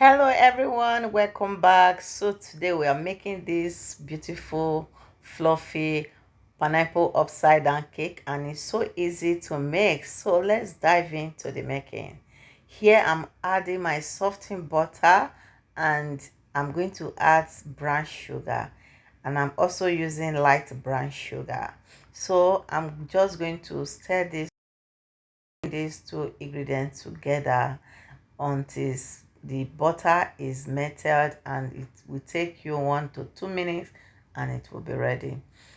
Hello everyone, welcome back. So today we are making this beautiful fluffy pineapple upside down cake, and it's so easy to make. So let's dive into the making. Here I'm adding my softened butter, and I'm going to add brown sugar, and I'm also using light brown sugar. So I'm just going to stir these two ingredients together until the butter is melted, and it will take you 1 to 2 minutes and it will be ready.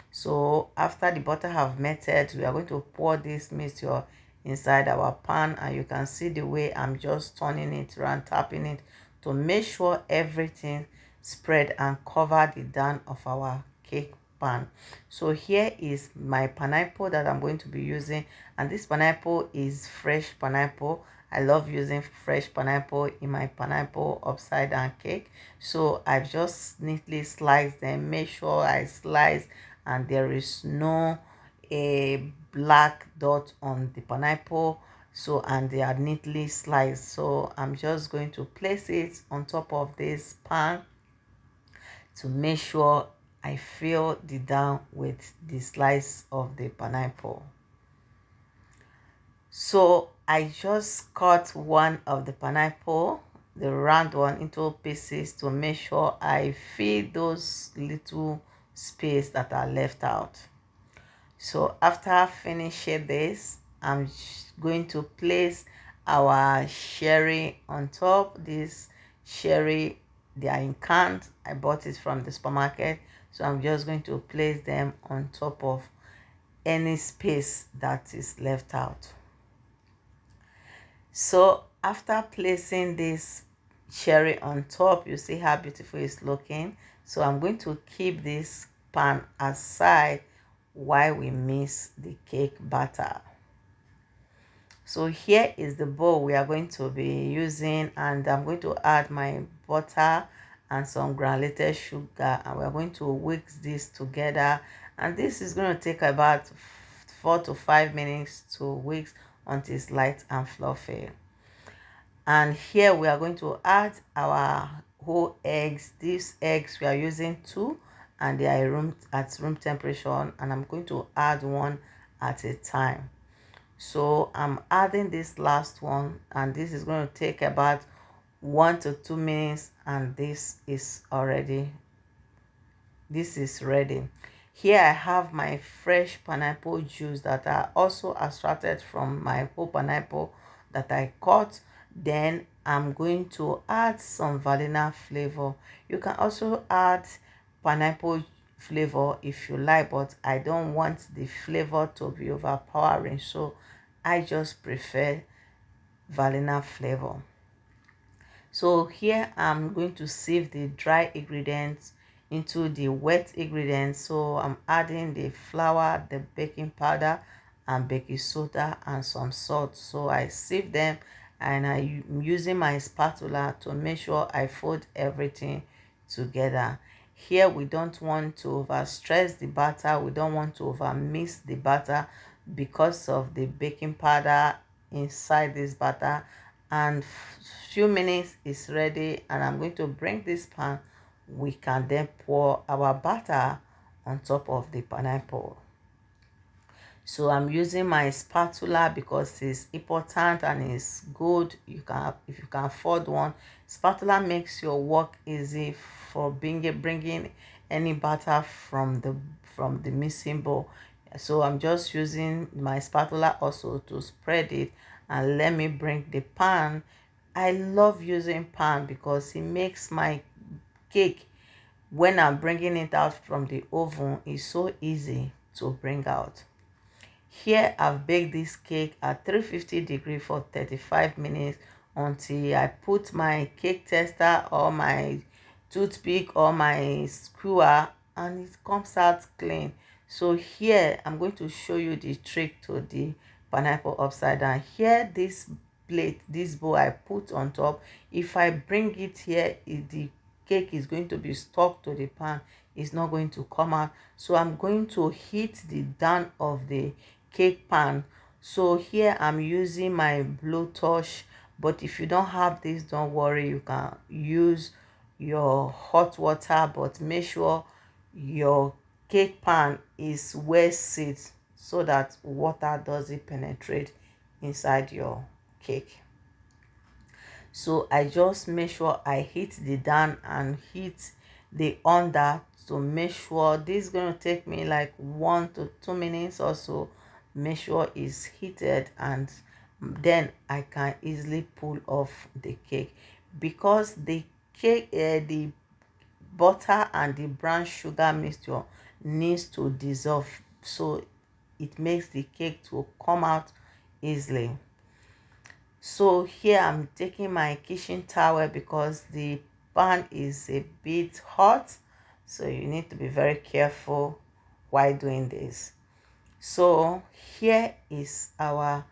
So after the butter have melted, we are going to pour this mixture inside our pan, and you can see the way I'm just turning it around, tapping it to make sure everything spread and cover the down of our cake pan. So here is my pineapple that I'm going to be using, and this pineapple is fresh pineapple. I love using fresh pineapple in my pineapple upside down cake. So I've just neatly sliced them. Make sure I slice and there is no a black dot on the pineapple. So, and they are neatly sliced. So I'm just going to place it on top of this pan to make sure I fill the down with the slice of the pineapple. So I just cut one of the pineapple, the round one, into pieces to make sure I fill those little space that are left out. So after finishing this, I'm going to place our cherry on top. This cherry, they are in cans. I bought it from the supermarket. So I'm just going to place them on top of any space that is left out. So after placing this cherry on top, you see how beautiful it's looking. So I'm going to keep this pan aside while we mix the cake batter. So here is the bowl we are going to be using, and I'm going to add my butter and some granulated sugar, and we're going to whisk this together, and this is going to take about 4 to 5 minutes to whisk until it's light and fluffy. And here we are going to add our whole eggs. These eggs, we are using two, and they are at room temperature, and I'm going to add one at a time. So I'm adding this last one, and this is going to take about 1 to 2 minutes, and this is ready. Here I have my fresh pineapple juice that I also extracted from my whole pineapple that I cut. Then I'm going to add some vanilla flavor. You can also add pineapple flavor if you like, but I don't want the flavor to be overpowering, so I just prefer vanilla flavor. So here I'm going to sieve the dry ingredients into the wet ingredients. So I'm adding the flour, the baking powder, and baking soda, and some salt. So I sieve them, and I'm using my spatula to make sure I fold everything together. Here we don't want to overstress the batter. We don't want to over mix the batter because of the baking powder inside this batter. And few minutes is ready, and I'm going to bring this pan. We can then pour our batter on top of the pineapple. So I'm using my spatula because it's important and it's good. You can, if you can afford one, spatula makes your work easy for bringing any batter from the mixing bowl. So I'm just using my spatula also to spread it, and let me bring the pan. I love using pan because it makes my cake, when I'm bringing it out from the oven, is so easy to bring out. Here I've baked this cake at 350 degrees for 35 minutes until I put my cake tester or my toothpick or my skewer, and it comes out clean. So here I'm going to show you the trick to the pineapple upside down. Here, this plate, this bowl I put on top, if I bring it here, the cake is going to be stuck to the pan. It's not going to come out. So I'm going to heat the down of the cake pan. So here I'm using my blowtorch But if you don't have this, don't worry, you can use your hot water, but make sure your cake pan is well sealed so that water doesn't penetrate inside your cake. So I just make sure I heat the down and heat the under to make sure this is going to take me like 1 to 2 minutes or so. Make sure it's heated, and then I can easily pull off the cake, because the cake the butter and the brown sugar mixture needs to dissolve, so it makes the cake to come out easily. So here I'm taking my kitchen towel because the pan is a bit hot, so you need to be very careful while doing this. So here is our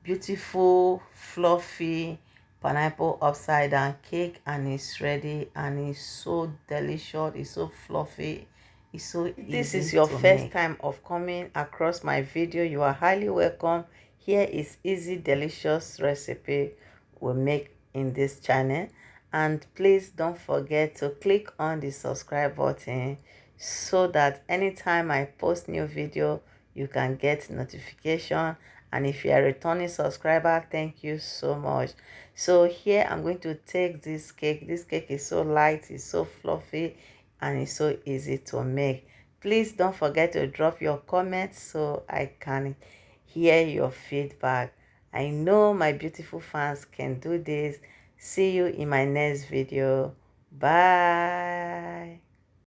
beautiful fluffy pineapple upside down cake, and it's ready, and it's so delicious, it's so fluffy, it's so easy. If this is your first time of coming across my video, you are highly welcome. Here is easy delicious recipe we make in this channel, and please don't forget to click on the subscribe button so that anytime I post new video you can get notification. And if you are a returning subscriber, thank you so much. So here I'm going to take this cake. This cake is so light, it's so fluffy, and it's so easy to make. Please don't forget to drop your comments so I can hear your feedback. I know my beautiful fans can do this. See you in my next video. Bye.